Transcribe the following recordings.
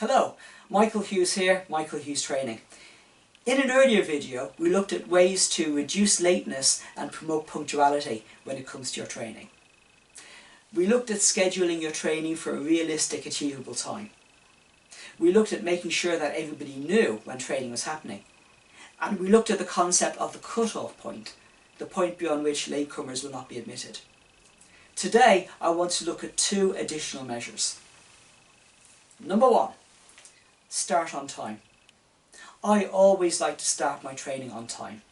Hello, Michael Hughes here, Michael Hughes Training. In an earlier video we looked at ways to reduce lateness and promote punctuality when it comes to your training. We looked at scheduling your training for a realistic, achievable time. We looked at making sure that everybody knew when training was happening. And we looked at the concept of the cut-off point, the point beyond which latecomers will not be admitted. Today I want to look at two additional measures. Number one, start on time. I always like to start my training on time,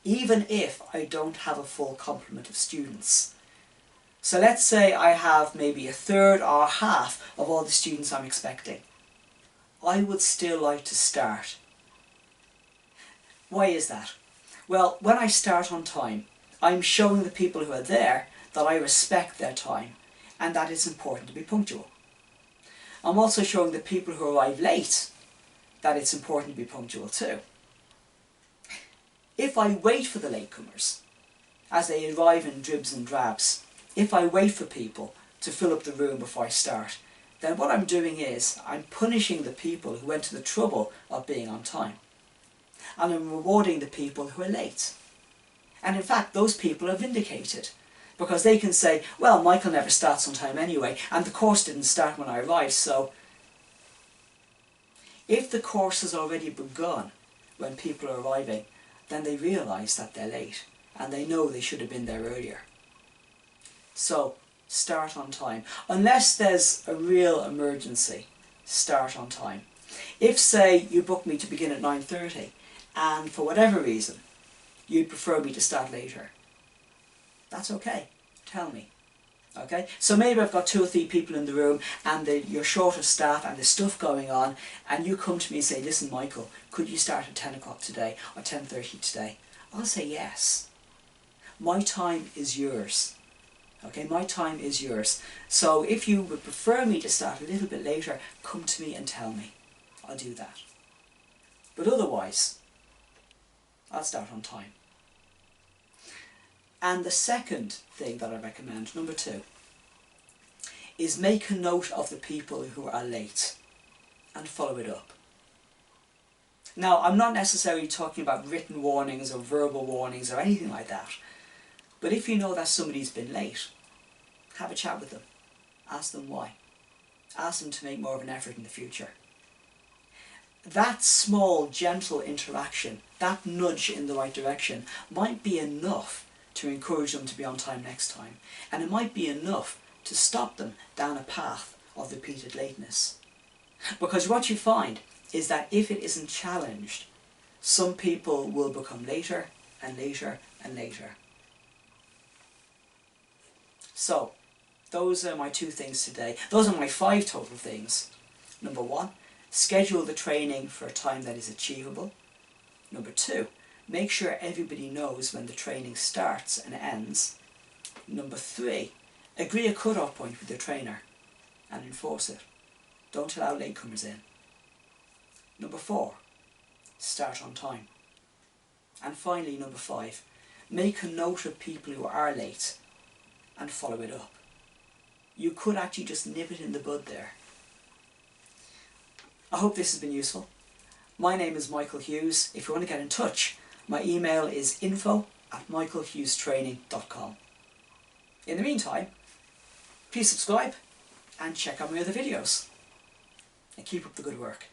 even if I don't have a full complement of students. So let's say I have maybe a third or half of all the students I'm expecting. I would still like to start. Why is that? Well, when I start on time, I'm showing the people who are there that I respect their time and that it's important to be punctual. I'm also showing the people who arrive late that it's important to be punctual too. If I wait for the latecomers, as they arrive in dribs and drabs, if I wait for people to fill up the room before I start, then what I'm doing is I'm punishing the people who went to the trouble of being on time. And I'm rewarding the people who are late. And in fact, those people are vindicated, because they can say, well, Michael never starts on time anyway, and the course didn't start when I arrived, so... If the course has already begun when people are arriving, then they realise that they're late, and they know they should have been there earlier. So, start on time. Unless there's a real emergency, start on time. If, say, you booked me to begin at 9:30, and for whatever reason, you'd prefer me to start later, that's okay, tell me. Okay? So maybe I've got 2 or 3 people in the room and you're short of staff and there's stuff going on, and you come to me and say, listen Michael, could you start at 10 o'clock today or 10:30 today? I'll say yes. My time is yours. Okay, my time is yours. So if you would prefer me to start a little bit later, come to me and tell me. I'll do that. But otherwise, I'll start on time. And the second thing that I recommend, number 2, is make a note of the people who are late and follow it up. Now, I'm not necessarily talking about written warnings or verbal warnings or anything like that, but if you know that somebody's been late, have a chat with them. Ask them why. Ask them to make more of an effort in the future. That small, gentle interaction, that nudge in the right direction, might be enough to encourage them to be on time next time. And it might be enough to stop them down a path of repeated lateness. Because what you find is that if it isn't challenged, some people will become later and later and later. So, those are my 2 things today. Those are my 5 total things. Number 1, schedule the training for a time that is achievable. Number 2, make sure everybody knows when the training starts and ends. Number 3, agree a cut-off point with your trainer and enforce it. Don't allow latecomers in. Number 4, start on time. And finally, number 5, make a note of people who are late and follow it up. You could actually just nip it in the bud there. I hope this has been useful. My name is Michael Hughes. If you want to get in touch, my email is info@michaelhughestraining.com. In the meantime, please subscribe and check out my other videos. And keep up the good work.